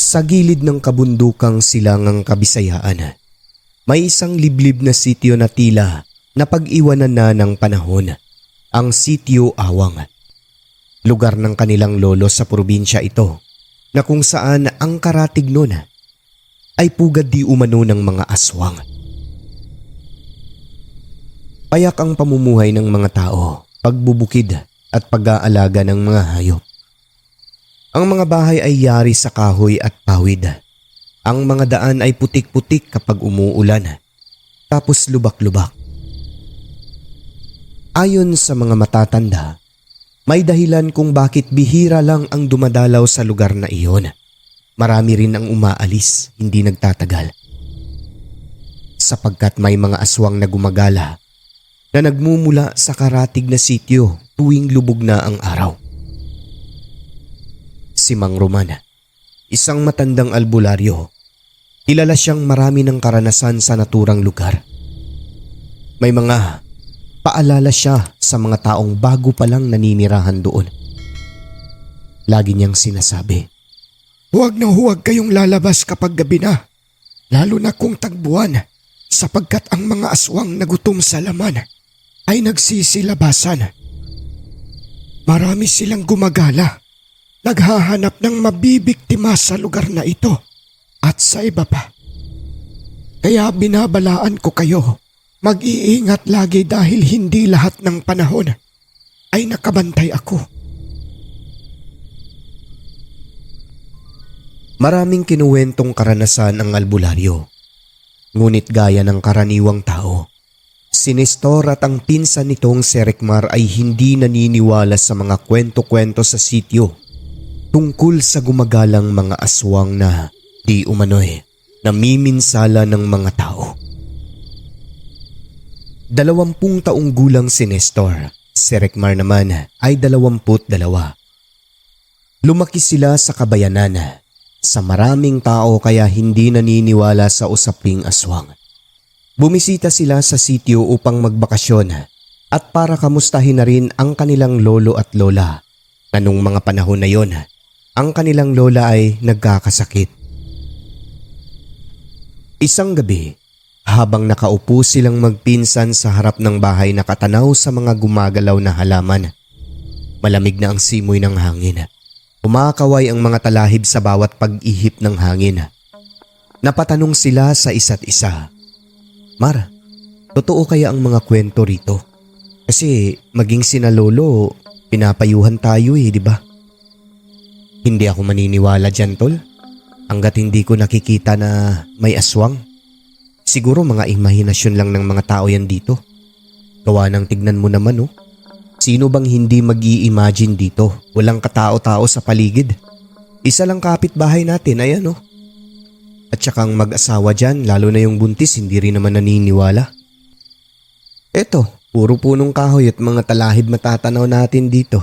Sa gilid ng kabundukang silangang Kabisayaan, may isang liblib na sityo na tila na pag-iwanan na ng panahon, ang Sitio Awang. Lugar ng kanilang lolo sa probinsya ito na kung saan ang karatig nun ay pugad di umano ng mga aswang. Payak ang pamumuhay ng mga tao, pagbubukid at pag-aalaga ng mga hayop. Ang mga bahay ay yari sa kahoy at pawid. Ang mga daan ay putik-putik kapag umuulan, tapos lubak-lubak. Ayon sa mga matatanda, may dahilan kung bakit bihira lang ang dumadalaw sa lugar na iyon. Marami rin ang umaalis, hindi nagtatagal. Sapagkat may mga aswang na gumagala na nagmumula sa karatig na sityo tuwing lubog na ang araw. Si Mang Roman, isang matandang albularyo, kilala siyang marami ng karanasan sa naturang lugar. May mga paalala siya sa mga taong bago pa lang naninirahan doon. Lagi niyang sinasabi, "Huwag na huwag kayong lalabas kapag gabi na, lalo na kung tagbuwan, sapagkat ang mga aswang na gutom sa laman ay nagsisilabasan. Marami silang gumagala, naghahanap ng mabibiktima sa lugar na ito at sa iba pa. Kaya binabalaan ko kayo, mag-iingat lagi dahil hindi lahat ng panahon ay nakabantay ako." Maraming kinuwentong karanasan ang albularyo. Ngunit gaya ng karaniwang tao, si Nestor at ang pinsan nitong si Rekmar ay hindi naniniwala sa mga kwento-kwento sa sityo tungkol sa gumagalang mga aswang na di umano'y namiminsala ng mga tao. 20 taong gulang si Nestor, si Rekmar naman ay 22. Lumaki sila sa kabayanan, sa maraming tao kaya hindi naniniwala sa usaping aswang. Bumisita sila sa sityo upang magbakasyon at para kamustahin na rin ang kanilang lolo at lola na nung mga panahon na yon, ang kanilang lola ay nagkakasakit. Isang gabi, habang nakaupo silang magpinsan sa harap ng bahay na katanaw sa mga gumagalaw na halaman, malamig na ang simoy ng hangin. Kumakaway ang mga talahib sa bawat pag-ihip ng hangin. Napatanong sila sa isa't isa, "Mar, totoo kaya ang mga kwento rito? Kasi maging sina lolo, pinapayuhan tayo di ba?" "Hindi ako maniniwala dyan, tol. Hanggat hindi ko nakikita na may aswang. Siguro mga imahinasyon lang ng mga tao yan dito. Gawa ng tignan mo naman Sino bang hindi mag-i-imagine dito? Walang katao-tao sa paligid. Isa lang kapitbahay natin, ayan At saka ang mag-asawa dyan, lalo na yung buntis, hindi rin naman naniniwala. Eto, puro punong kahoy at mga talahib matatanaw natin dito.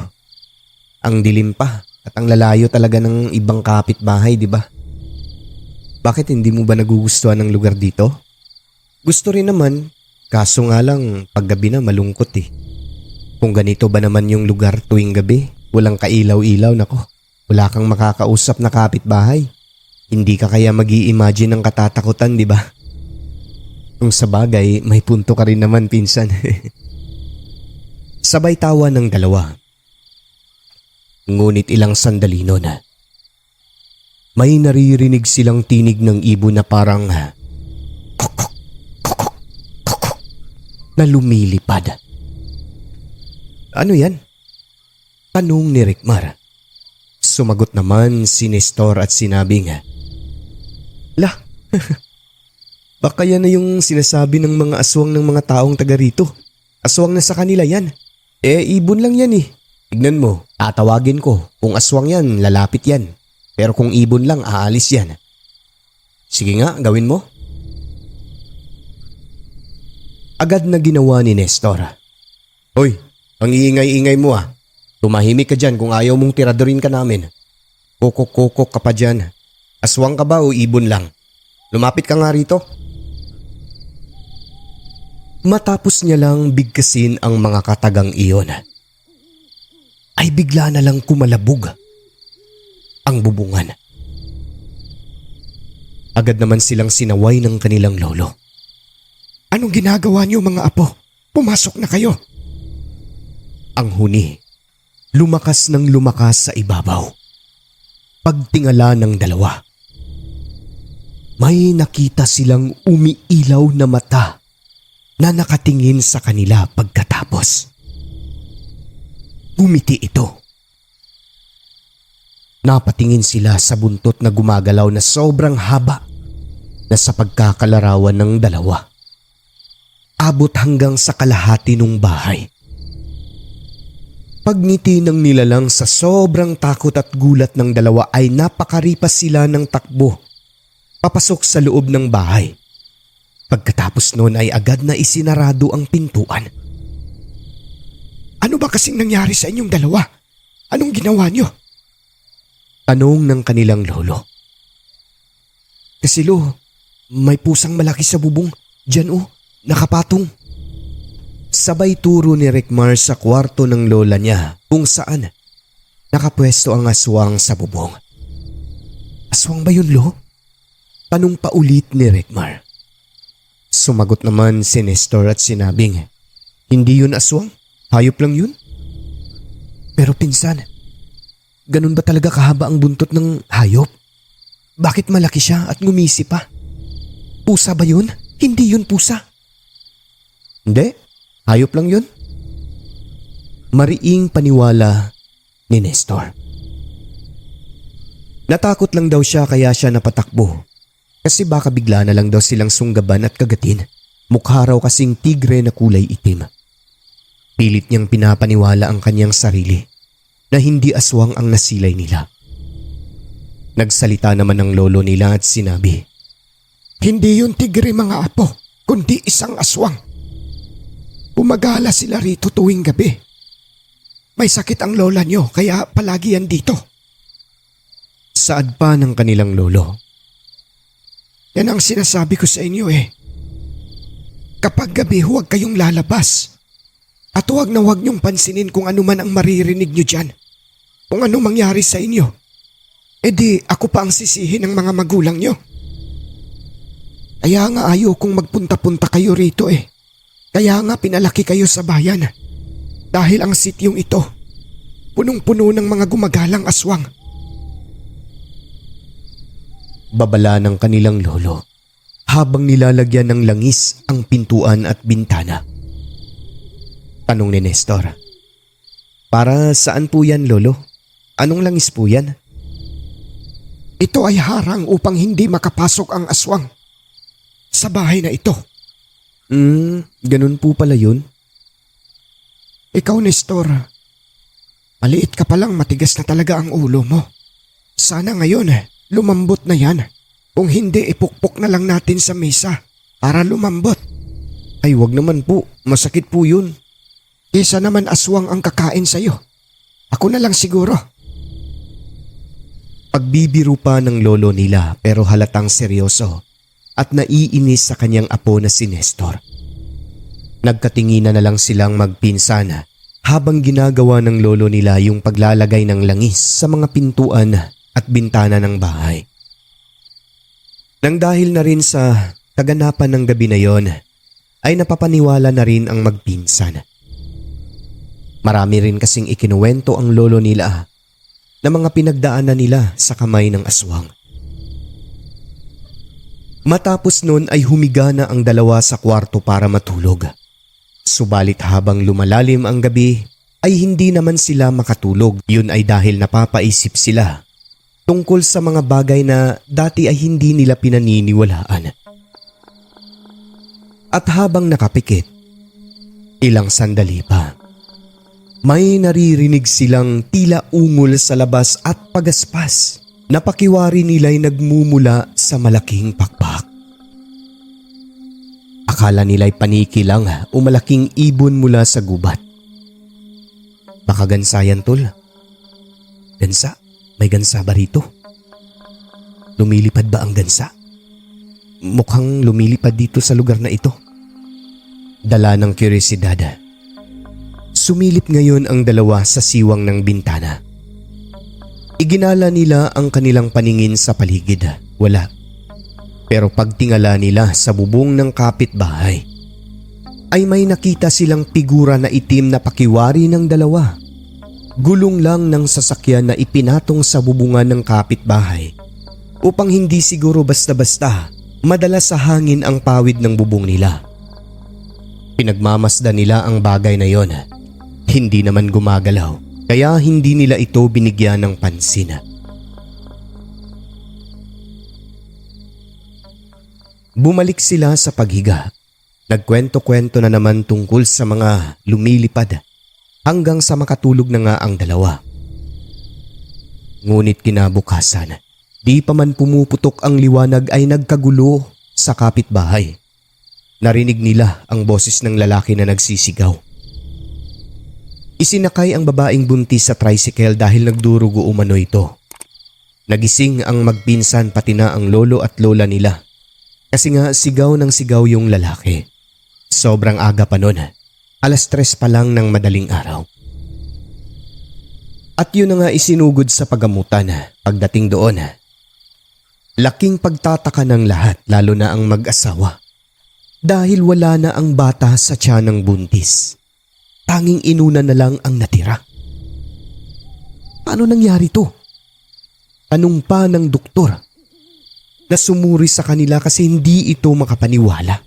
Ang dilim pa at ang lalayo talaga ng ibang kapitbahay, di ba? Bakit hindi mo ba nagugustuhan ng lugar dito?" "Gusto rin naman, kaso nga lang paggabi na malungkot Kung ganito ba naman yung lugar tuwing gabi, walang kailaw-ilaw, nako, wala kang makakausap na kapitbahay. Hindi ka kaya mag-i-imagine ng katatakutan, di ba?" Kung sa bagay, may punto ka rin naman, pinsan. Sabay tawa ng dalawa. Ngunit ilang sandali nun, may naririnig silang tinig ng ibon na parang kokok, kokok, kokok, na lumilipad. "Ano yan?" tanong ni Rekmar. Sumagot naman si Nestor at sinabing, "Lah, baka yan na yung sinasabi ng mga aswang ng mga taong taga rito. Aswang na sa kanila yan. Ibon lang yan Tignan mo, tatawagin ko. Kung aswang yan, lalapit yan. Pero kung ibon lang, aalis yan. Sige nga, gawin mo." Agad na ginawa ni Nestor. "Hoy, ang iingay-ingay mo Tumahimik ka dyan kung ayaw mong tiradorin ka namin. Kokok-kokok ka pa dyan. Aswang ka ba o ibon lang? Lumapit ka nga rito." Matapos niya lang bigkasin ang mga katagang iyon, ay bigla na lang kumalabog ang bubungan. Agad naman silang sinaway ng kanilang lolo. Anong ginagawa niyo mga apo? Pumasok na kayo. Ang huni, lumakas ng lumakas sa ibabaw. Pagtingala ng dalawa, may nakita silang umiilaw na mata na nakatingin sa kanila pagkatapos. Umiti ito. Napatingin sila sa buntot na gumagalaw na sobrang haba na sa pagkakalarawan ng dalawa. Abot hanggang sa kalahati ng bahay. Pagngiti ng nilalang sa sobrang takot at gulat ng dalawa ay napakaripas sila ng takbo papasok sa loob ng bahay. Pagkatapos noon ay agad na isinarado ang pintuan. Ano ba kasing nangyari sa inyong dalawa? Anong ginawa niyo? Tanong ng kanilang lolo. Kasi may pusang malaki sa bubong. Diyan nakapatong. Sabay turo ni Rickmar sa kwarto ng lola niya kung saan nakapwesto ang aswang sa bubong. Aswang ba yun, Lo? Tanong pa ulit ni Rickmar. Sumagot naman si Nestor at sinabing, hindi yun aswang, hayop lang yun. Pero pinsan, ganun ba talaga kahaba ang buntot ng hayop? Bakit malaki siya at ngumisi pa? Pusa ba yun? Hindi yun pusa. Hindi, hayop lang yun. Mariing paniwala ni Nestor. Natakot lang daw siya kaya siya napatakbo. Kasi baka bigla na lang daw silang sunggaban at kagatin. Mukha raw kasing tigre na kulay itim. Pilit niyang pinapaniwala ang kanyang sarili na hindi aswang ang nasilay nila. Nagsalita naman ang lolo nila at sinabi, hindi yun tigre mga apo, kundi isang aswang. Bumagala sila rito tuwing gabi. May sakit ang lola niyo kaya palagi yan dito. Saad pa ng kanilang lolo. Yan ang sinasabi ko sa inyo Kapag gabi huwag kayong lalabas. At huwag na huwag niyong pansinin kung ano man ang maririnig niyo dyan. Kung ano mangyari sa inyo. E di ako pa ang sisihin ng mga magulang niyo. Kaya nga ayaw kong magpunta-punta kayo rito Kaya nga pinalaki kayo sa bayan. Dahil ang sityong ito, punong-puno ng mga gumagalang aswang. Babala ng kanilang lolo habang nilalagyan ng langis ang pintuan at bintana. Tanong ni Nestor, para saan po yan lolo? Anong langis po yan? Ito ay harang upang hindi makapasok ang aswang sa bahay na ito. Ganun po pala yun. Ikaw Nestor, maliit ka palang matigas na talaga ang ulo mo. Sana ngayon lumambot na yan. Kung hindi, ipukpok na lang natin sa mesa para lumambot. Ay wag naman po, masakit po yun. Kesa naman aswang ang kakain sa'yo. Ako na lang siguro. Pagbibiro pa ng lolo nila pero halatang seryoso at naiinis sa kanyang apo na si Nestor. Nagkatinginan na lang silang magpinsan habang ginagawa ng lolo nila yung paglalagay ng langis sa mga pintuan at bintana ng bahay. Nang dahil na rin sa kaganapan ng gabi na yon, ay napapaniwala na rin ang magpinsan. Marami rin kasing ikinuwento ang lolo nila na mga pinagdaanan nila sa kamay ng aswang. Matapos nun ay humiga na ang dalawa sa kwarto para matulog. Subalit habang lumalalim ang gabi ay hindi naman sila makatulog. Yun ay dahil napapaisip sila tungkol sa mga bagay na dati ay hindi nila pinaniniwalaan. At habang nakapikit, ilang sandali pa, may naririnig silang tila ungol sa labas at pagaspas na pakiwari nila'y nagmumula sa malaking pakpak. Akala nila'y paniki lang o malaking ibon mula sa gubat. Baka gansa yan tol. Gansa? May gansa ba rito? Lumilipad ba ang gansa? Mukhang lumilipad dito sa lugar na ito. Dala ng kuryosidad. Sumilip ngayon ang dalawa sa siwang ng bintana. Iginala nila ang kanilang paningin sa paligid. Wala. Pero pagtingala nila sa bubong ng kapitbahay, ay may nakita silang figura na itim na pakiwari ng dalawa. Gulong lang ng sasakyan na ipinatong sa bubungan ng kapitbahay upang hindi siguro basta-basta madala sa hangin ang pawid ng bubong nila. Pinagmamasdan nila ang bagay na yon. Hindi naman gumagalaw, kaya hindi nila ito binigyan ng pansin. Bumalik sila sa paghiga. Nagkwento-kwento na naman tungkol sa mga lumilipad hanggang sa makatulog na nga ang dalawa. Ngunit kinabukasan, di pa man pumuputok ang liwanag ay nagkagulo sa kapitbahay. Narinig nila ang boses ng lalaki na nagsisigaw. Isinakay ang babaeng buntis sa tricycle dahil nagdurugo umano ito. Nagising ang magpinsan pati na ang lolo at lola nila. Kasi nga sigaw ng sigaw yung lalaki. Sobrang aga pa nun. 3:00 pa lang ng madaling araw. At yun na nga isinugod sa pagamutan. Pagdating doon, laking pagtataka ng lahat lalo na ang mag-asawa. Dahil wala na ang bata sa tiyan ng buntis. Tanging inuna na lang ang natira. Paano nangyari to? Tanong pa ng doktor na sumuri sa kanila kasi hindi ito makapaniwala.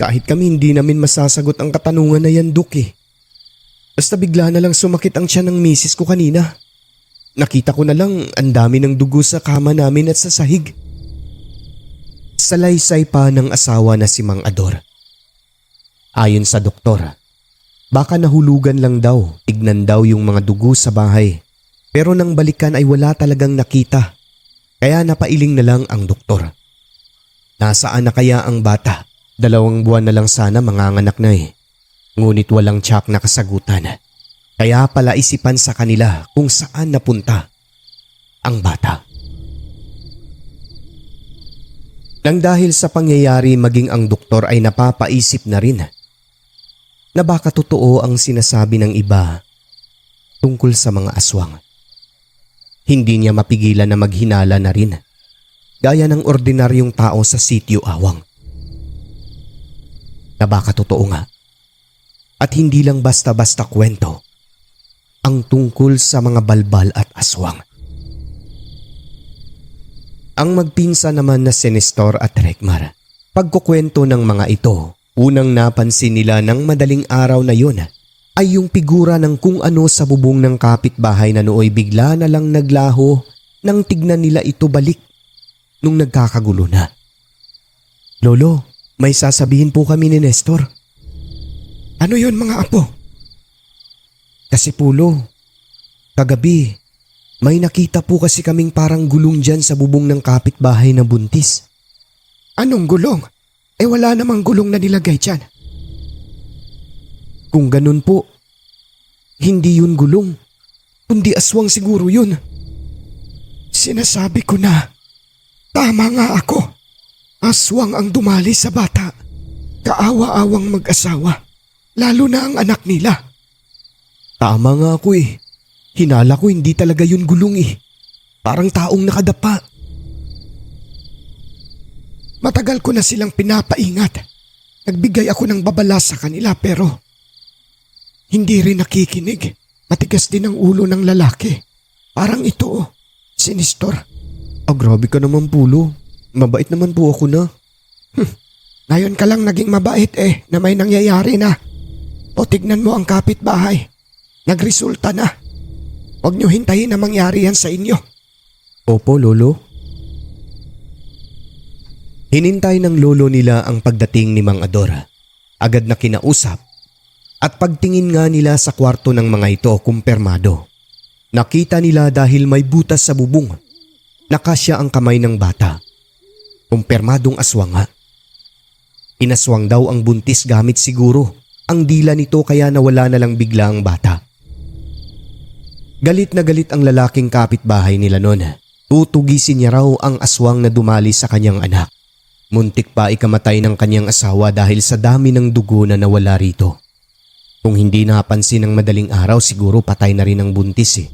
Kahit kami hindi namin masasagot ang katanungan na yan, Dok eh. Basta bigla na lang sumakit ang tiyan ng misis ko kanina. Nakita ko na lang ang dami ng dugo sa kama namin at sa sahig. Salaysay pa ng asawa na si Mang Ador. Ayon sa doktor, baka nahulugan lang daw, tignan daw yung mga dugo sa bahay. Pero nang balikan ay wala talagang nakita. Kaya napailing na lang ang doktor. Nasaan na kaya ang bata? 2 buwan na lang sana manganganak na eh. Ngunit walang tiyak na kasagutan. Kaya pala isipan sa kanila kung saan napunta ang bata. Nang dahil sa pangyayari maging ang doktor ay napapaisip na rin na baka totoo ang sinasabi ng iba tungkol sa mga aswang. Hindi niya mapigilan na maghinala na rin, gaya ng ordinaryong tao sa sitio Awang. Na baka totoo nga, at hindi lang basta-basta kwento, ang tungkol sa mga balbal at aswang. Ang magpinsa naman na si Nestor at Rekmar, pagkukwento ng mga ito, unang napansin nila ng madaling araw na yun ay yung figura ng kung ano sa bubong ng kapitbahay na nooy bigla na lang naglaho nang tignan nila ito balik nung nagkakagulo na. Lolo, may sasabihin po kami ni Nestor. Ano yon mga apo? Kasi Pulo, kagabi may nakita po kasi kaming parang gulong dyan sa bubong ng kapitbahay na buntis. Anong gulong? Wala namang gulong na nilagay dyan. Kung ganun po, hindi yun gulong, kundi aswang siguro yun. Sinasabi ko na, tama nga ako. Aswang ang dumali sa bata. Kaawa-awang mag-asawa, lalo na ang anak nila. Tama nga ako eh. Hinala ko hindi talaga yun gulong eh. Parang taong nakadapa. Matagal ko na silang pinapaingat. Nagbigay ako ng babala sa kanila pero hindi rin nakikinig. Matigas din ang ulo ng lalaki. Parang ito, si Nestor. Grabe ka naman Pulo. Mabait naman po ako na. Ngayon ka lang naging mabait na may nangyayari na. O tignan mo ang kapitbahay. Nagresulta na. Huwag niyo hintayin na mangyari yan sa inyo. Opo, Lolo. Hinintay ng lolo nila ang pagdating ni Mang Ador. Agad na kinausap. At pagtingin nga nila sa kwarto ng mga ito kumpirmado. Nakita nila dahil may butas sa bubong. Nakasya ang kamay ng bata. Kumpirmadong aswang nga. Inaswang daw ang buntis gamit siguro ang dila nito kaya nawala na lang bigla ang bata. Galit na galit ang lalaking kapitbahay nila noon. Tutugisin niya raw ang aswang na dumali sa kanyang anak. Muntik pa ikamatay ng kanyang asawa dahil sa dami ng dugo na nawala rito. Kung hindi napansin ng madaling araw siguro patay na rin ang buntis eh.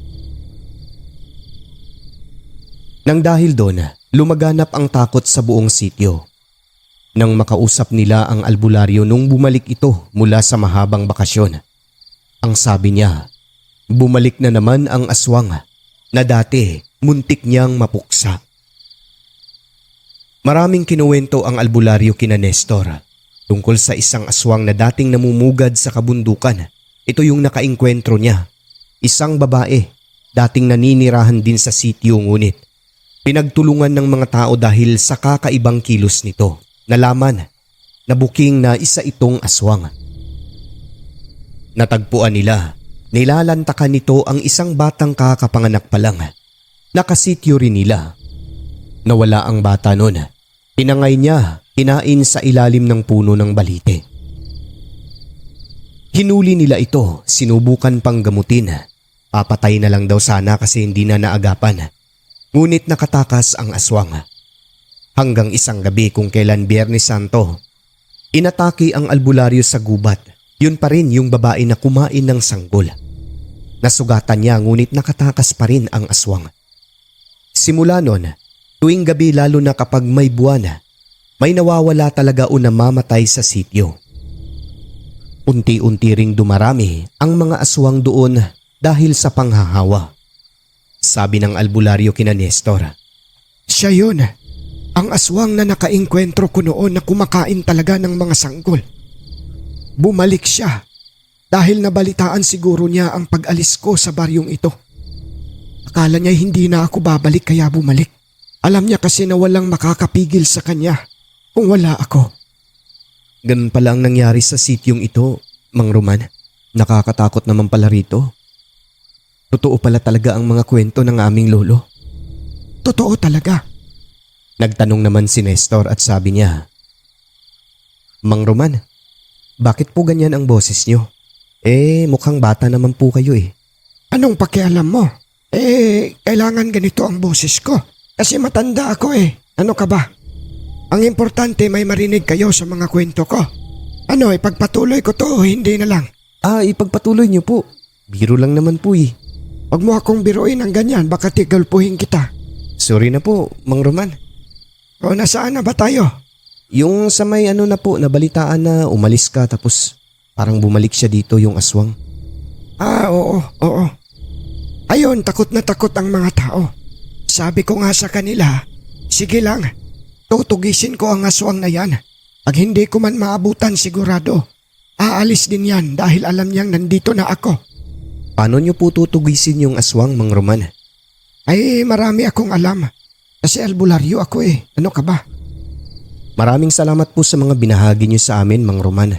Nang dahil doon, lumaganap ang takot sa buong sityo. Nang makausap nila ang albularyo nung bumalik ito mula sa mahabang bakasyon. Ang sabi niya, bumalik na naman ang aswang na dati muntik niyang mapuksa. Maraming kinuwento ang albularyo kina Nestor tungkol sa isang aswang na dating namumugad sa kabundukan. Ito yung nakainkwentro niya. Isang babae, dating naninirahan din sa sityo ngunit pinagtulungan ng mga tao dahil sa kakaibang kilos nito. Nalaman na buking na isa itong aswang. Natagpuan nila, nilalantakan nito ang isang batang kakapanganak pa lang. Nakasityo rin nila. Nawala ang bata noon. Tinangay niya, kinain sa ilalim ng puno ng balite. Hinuli nila ito, sinubukan pang gamutin. Papatay na lang daw sana kasi hindi na naagapan. Ngunit nakatakas ang aswang. Hanggang isang gabi kung kailan Biyernes Santo, inatake ang albularyo sa gubat. Yun pa rin yung babae na kumain ng sanggol. Nasugatan niya ngunit nakatakas pa rin ang aswang. Simula nun, tuwing gabi lalo na kapag may buwan, may nawawala talaga o namamatay sa sityo. Unti-unti ring dumarami ang mga aswang doon dahil sa panghahawa. Sabi ng albularyo kina Nestor, Siya yun. Ang aswang na nakainkwentro ko noon na kumakain talaga ng mga sanggol. Bumalik siya dahil nabalitaan siguro niya ang pag-alis ko sa baryong ito. Akala niya hindi na ako babalik kaya bumalik. Alam niya kasi na walang makakapigil sa kanya kung wala ako. Ganun pala ang nangyari sa sityong ito, Mang Roman. Nakakatakot naman pala rito. Totoo pala talaga ang mga kwento ng aming lolo. Totoo talaga. Nagtanong naman si Nestor at sabi niya, Mang Roman, bakit po ganyan ang boses niyo? Mukhang bata naman po kayo eh. Anong pakialam mo? Kailangan ganito ang boses ko. Kasi matanda ako eh. Ano ka ba? Ang importante may marinig kayo sa mga kwento ko. Ipagpatuloy ko to o hindi na lang? Ipagpatuloy niyo po. Biro lang naman po eh. Huwag mo akong biruin ng ganyan, baka tigalpuhin kita. Sorry na po, Mang Roman. O nasaan na ba tayo? Yung sa may nabalitaan na umalis ka tapos parang bumalik siya dito yung aswang. Oo. Ayun, takot na takot ang mga tao. Sabi ko nga sa kanila, sige lang, tutugisin ko ang aswang na yan. Pag hindi ko man maabutan sigurado, aalis din yan dahil alam niyang nandito na ako. Paano niyo po tutugisin yung aswang, Mang Roman? Marami akong alam. Kasi albularyo ako eh. Ano ka ba? Maraming salamat po sa mga binahagi niyo sa amin, Mang Roman.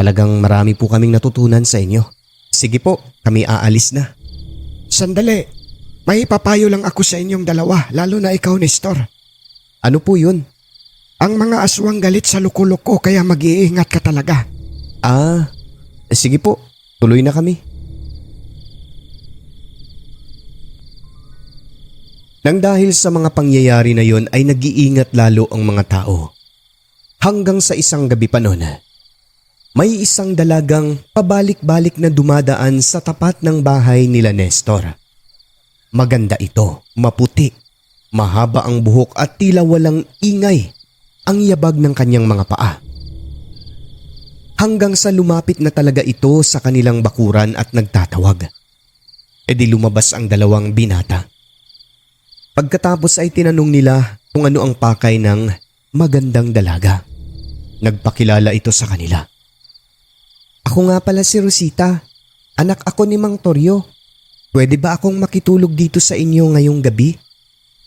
Talagang marami po kaming natutunan sa inyo. Sige po, kami aalis na. Sandali. May papayo lang ako sa inyong dalawa, lalo na ikaw, Nestor. Ano po yun? Ang mga aswang galit sa lukulok ko kaya mag-iingat ka talaga. Sige po, tuloy na kami. Nang dahil sa mga pangyayari na yon ay nag-iingat lalo ang mga tao. Hanggang sa isang gabi pa noon, may isang dalagang pabalik-balik na dumadaan sa tapat ng bahay nila Nestor. Maganda ito, maputi, mahaba ang buhok at tila walang ingay ang yabag ng kanyang mga paa. Hanggang sa lumapit na talaga ito sa kanilang bakuran at nagtatawag. Di lumabas ang dalawang binata. Pagkatapos ay tinanong nila kung ano ang pakay ng magandang dalaga. Nagpakilala ito sa kanila. Ako nga pala si Rosita. Anak ako ni Mang Toryo. Pwede ba akong makitulog dito sa inyo ngayong gabi?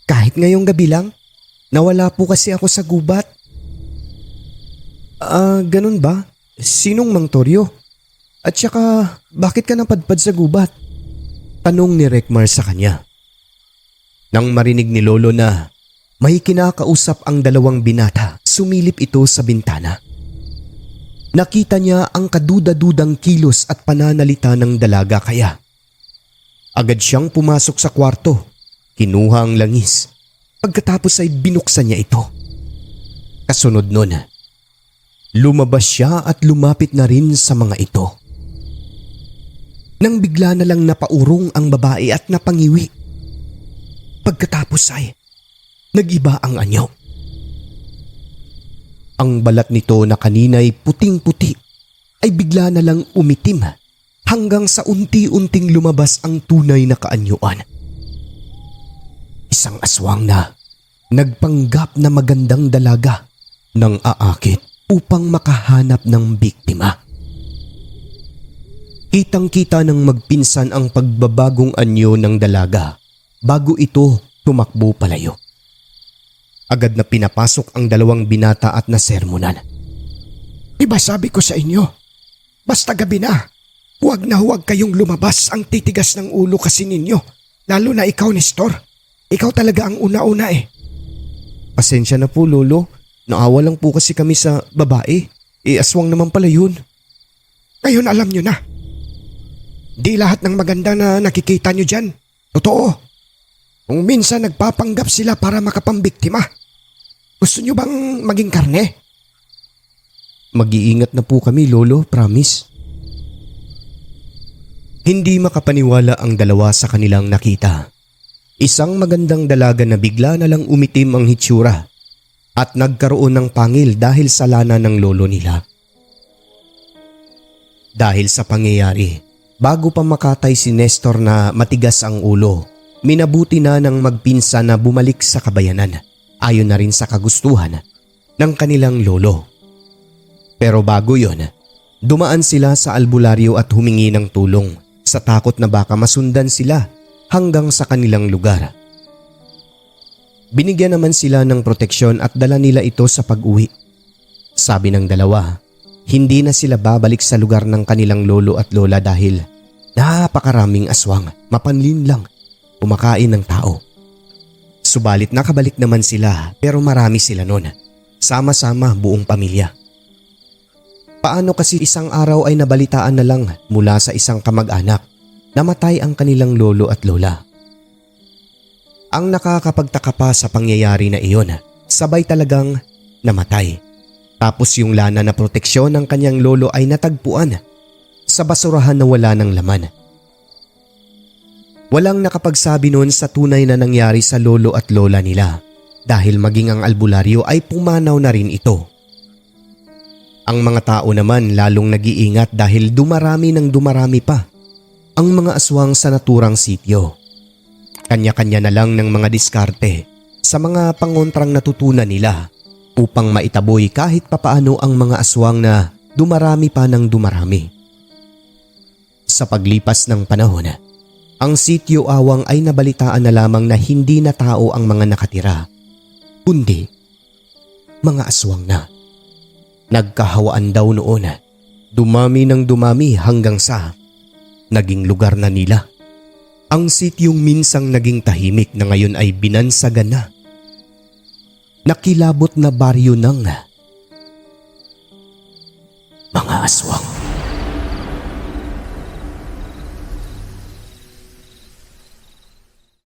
Kahit ngayong gabi lang? Nawala po kasi ako sa gubat. Ganun ba? Sinong Mang Toryo? At saka, bakit ka napadpad sa gubat? Tanong ni Rekmar sa kanya. Nang marinig ni Lolo na may kinakausap ang dalawang binata, sumilip ito sa bintana. Nakita niya ang kaduda-dudang kilos at pananalita ng dalaga kaya. Agad siyang pumasok sa kwarto, kinuha ang langis. Pagkatapos ay binuksan niya ito. Kasunod nun, lumabas siya at lumapit na rin sa mga ito. Nang bigla na lang napaurong ang babae at napangiwi. Pagkatapos ay Nag-iba ang anyo. Ang balat nito na kanina'y puting-puti ay bigla na lang umitim hanggang sa unti-unting lumabas ang tunay na kaanyuan. Isang aswang na nagpanggap na magandang dalaga nang aakit upang makahanap ng biktima. Kitang-kita ng magpinsan ang pagbabagong anyo ng dalaga bago ito tumakbo palayo. Agad na pinapasok ang dalawang binata at nasermonan. Diba sabi ko sa inyo, basta gabi na huwag kayong lumabas, ang titigas ng ulo kasi ninyo. Lalo na ikaw, Nestor. Ikaw talaga ang una-una eh. Pasensya na po, Lolo. Naawa lang po kasi kami sa babae. Aswang naman pala yun. Ngayon alam nyo na. Di lahat ng maganda na nakikita nyo dyan. Totoo. Kung minsan nagpapanggap sila para makapambiktima. Gusto nyo bang maging karne? Mag-iingat na po kami, Lolo. Promise. Hindi makapaniwala ang dalawa sa kanilang nakita. Isang magandang dalaga na bigla na lang umitim ang hitsura at nagkaroon ng pangil dahil sa lana ng lolo nila. Dahil sa pangyayari, bago pa makatay si Nestor na matigas ang ulo, minabuti na ng magpinsan na bumalik sa kabayanan ayon na rin sa kagustuhan ng kanilang lolo. Pero bago yon, dumaan sila sa albularyo at humingi ng tulong sa takot na baka masundan sila hanggang sa kanilang lugar. Binigyan naman sila ng proteksyon at dala nila ito sa pag-uwi. Sabi ng dalawa, hindi na sila babalik sa lugar ng kanilang lolo at lola dahil napakaraming aswang, mapanlin lang, kumakain ng tao. Subalit nakabalik naman sila pero marami sila noon, sama-sama buong pamilya. Paano kasi isang araw ay nabalitaan na lang mula sa isang kamag-anak, namatay ang kanilang lolo at lola. Ang nakakapagtaka pa sa pangyayari na iyon, sabay talagang namatay. Tapos yung lana na proteksyon ng kanyang lolo ay natagpuan sa basurahan na wala ng laman. Walang nakapagsabi noon sa tunay na nangyari sa lolo at lola nila dahil maging ang albularyo ay pumanaw na rin ito. Ang mga tao naman lalong nag-iingat dahil dumarami ng dumarami pa ang mga aswang sa naturang sityo. Kanya-kanya na lang ng mga diskarte sa mga pangontrang natutunan nila upang maitaboy kahit papaano ang mga aswang na dumarami pa ng dumarami. Sa paglipas ng panahon, ang sityo Awang ay nabalitaan na lamang na hindi na tao ang mga nakatira, kundi mga aswang na. Nagkahawaan daw noon, dumami ng dumami hanggang sa naging lugar na nila. Ang sityong minsang naging tahimik na ngayon ay binansagan na. Nakilabot na baryo ng